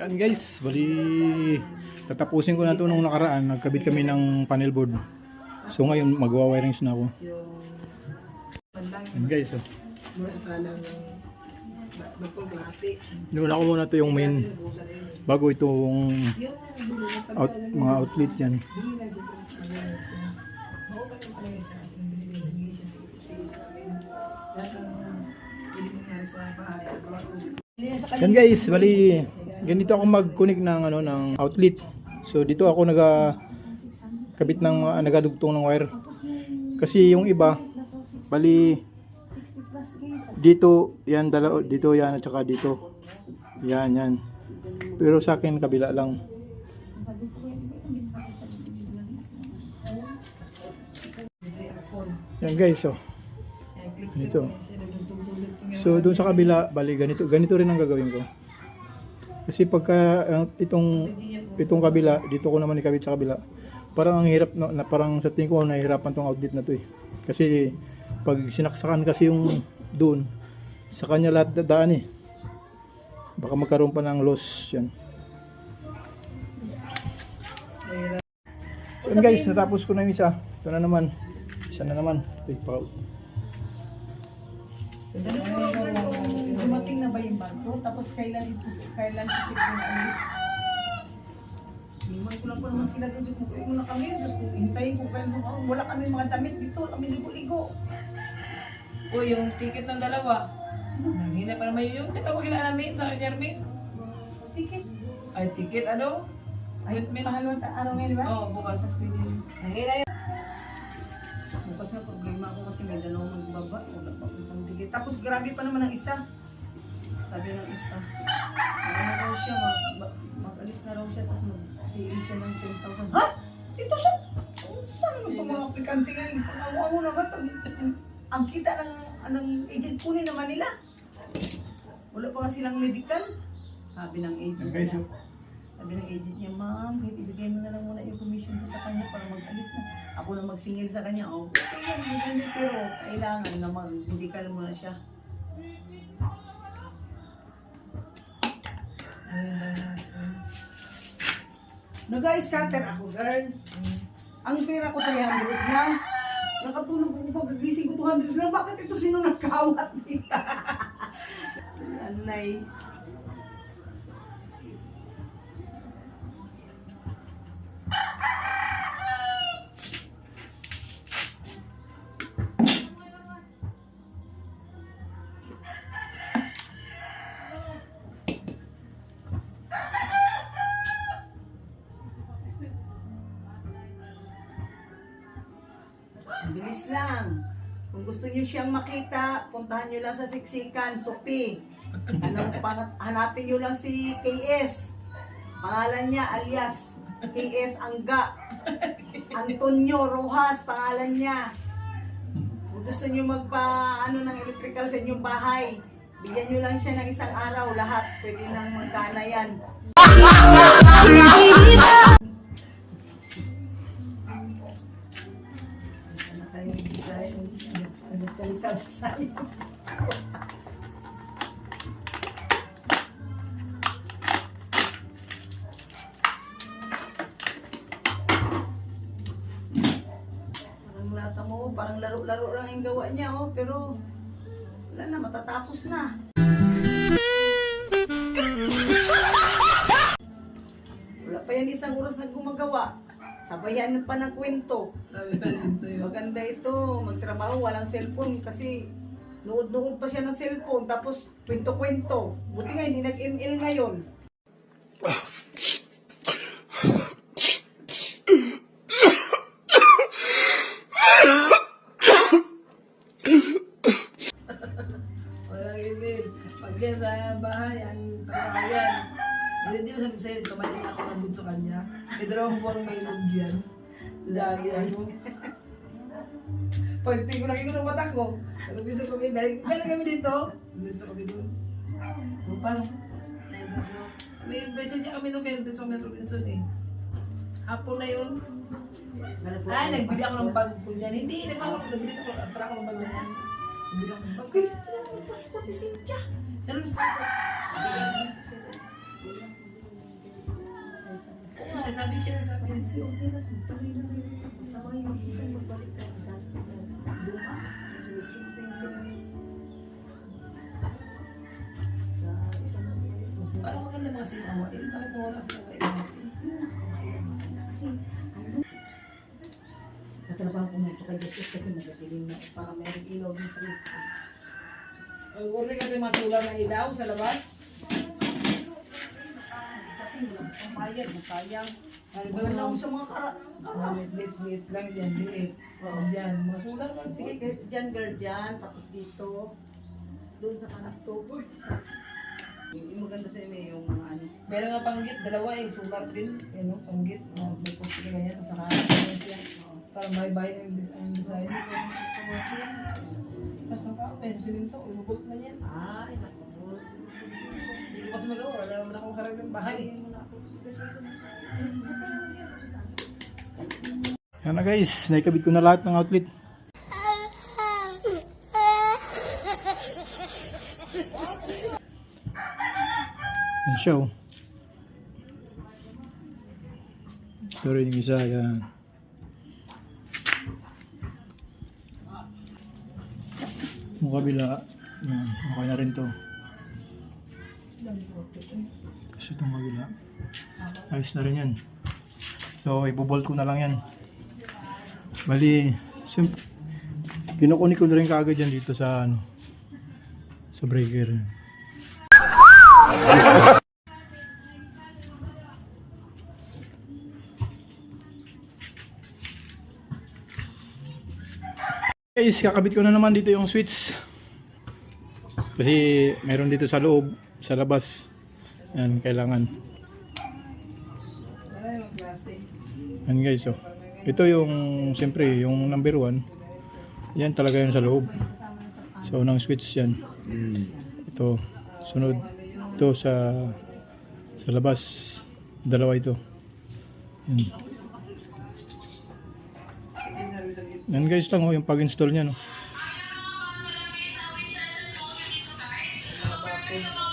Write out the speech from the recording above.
Yan guys, bali tatapusin ko na ito nung nakaraan. Nagkabit kami ng panel board. So ngayon magwa-wirings na ako. Yan guys, oh. Nuna ko muna ito yung main bago itong mga outlet yan. Yan guys, bali ganito ako mag-connect ng ng outlet. So dito ako kabit ng nagadugtong ng wire. Kasi yung iba bali dito yan dito yan at saka dito. Yan. Pero sa akin kabila lang. Yan guys, oh. Dito. So doon sa kabila, bali ganito rin ang gagawin ko. Kasi pagka itong kabila, dito ko naman ikabit sa kabila. Parang ang hirap na parang sa tingin ko nahihirapan tong outlet na to eh. Kasi pag sinaksakan kasi yung doon sa kanya lahat dadaan eh. Baka magkaroon pa ng loss yan. So guys, natapos ko na yung isa. Ito na naman. Isa na naman. Ito yung pa-out. Dumating na ba yung barko? Tapos kailan isip ko na alis? Iwan ko lang pa naman sila doon. Sukuin mo na kami. Hintayin ko kayo. Wala kami mga damit dito. Kami ligo-ligo. O yung ticket ng dalawa. Nanghina pa naman yung dalawa kila namin sa Shermie. Ticket? Ay, ticket ano? Ay, pahalawang araw ngayon, di ba? Oo, bukas. Nanghina yun. Bukas na problema ako kasi may dalawang magbaba. Wala pa akong ticket. Tapos grabe pa naman ang isa. Sabi ng isa. Ano na raw siya, mag-alis na raw siya. Tapos mag-CA siya ng 10,000. Ha? 10,000? Saan naman itong mga aplikante ngayon? Pang-awa mo naman. Ang kita ng agent kunin naman nila. Wala pa nga silang medical. Sabi ng agent Okay, niya. Sabi ng agent niya, ma'am, ibigay mo na lang muna yung commission ko sa kanya para mag-alis na. Ako na magsingil sa kanya. Oh, okay yan, hindi pero kailangan na mag-medical muna siya. Nag-scatter ako, girl. Ang pera ko 300 lang. Nakatulog ako pagkagising ko 200 lang. Bakit ito sino nagkawat dito? Anay. Bilis lang. Kung gusto niyo siyang makita, puntahan niyo lang sa Siksikan, Sopi. Hanapin niyo lang si KS. Pangalan niya alias KS Angga. Antonio Rojas, pangalan niya. Kung gusto niyo ng electrical sa inyong bahay, bigyan niyo lang siya ng isang araw, lahat. Pwede nang magkana yan. Salita sa'yo. Parang lata mo, parang laro-laro lang yung gawa niya, oh, pero wala na, matatapos na. Wala pa yan isang oras na gumagawa. Sabayan pa ng kwento. Maganda ito, magtrabaho, walang cellphone kasi nood-nood pa siya ng cellphone tapos kwento-kwento. Buti nga hindi nag-ML ngayon. Walang ibig. Pag yan sa bahay, ang pagkakayan. Hindi mo sabi sa'yo, tumalit niya ako ng bunso kanya. May 2 buwang may log yan. Lagi ako. Pag tingin ko lang yung mata ko, nag-bisa kami, dahil kami dito. Nandito kami doon. Parang, may message kami nung kaya nandito sa Metro Robinson eh. Hapon na yun. Ay, nagbili ako ng bag ko niyan. Hindi, nagbili ako ng bag niyan. Nagbili ako ng bag. Kaya, Tapos pati Cynthia. Pero sabi siya sa akin. Okay na, tuloy na rin. Basta ba yung isang magbalik ka sa luma, sunod-sunod sa isang Parang maganda mga sinawain. Bakit nawala sinawain natin? kasi katrabaho ko na ito kay Jesus kasi magatiling na para meron ilaw din sa loob. Uri kasi masulang na ilaw sa labas. Kasi wala pang bayad, masayang. Ano ba Wala lang sa mga liit lang dyan, liit. Oo, dyan. Masulang lang. sige, kahit dyan, girl, dyan, tapos dito, doon sa kanak to. Yung maganda sa inyo yung mga ano. Meron nga panggit, dalawa eh, sulat din. Yan o, panggit. May post na ganyan. Sa kanan, ganyan siya. Para may bahay ang design. Tapos ang kapin, sininto, ibubot na yan. Ay, naku. Hindi ko kasi magawa, wala naman akong harap ng bahay. Yan na guys, naikabit ko na lahat ng outlet. Yan siya oh. Ito rin yung isa, yan. Yung kabila, yan, okay na rin to. Kasi itong kabila, ayos na rin yan. So, ibubolt ko na lang yan. Bali, kinukunik ko na rin kaagad yan dito sa ano, sa breaker. Guys, kakabit ko na naman dito yung switch. Kasi meron dito sa loob, sa labas. Yan, kailangan. Wala yung klase. Yan guys, oh. Ito yung, siyempre, yung number 1. Yan talaga yun sa loob. So, unang switch yan. Ito, sunod. Ito sa labas. Dalawa ito. Yan. Yan guys lang, oh, yung pag-install niya, no. Mga bakit.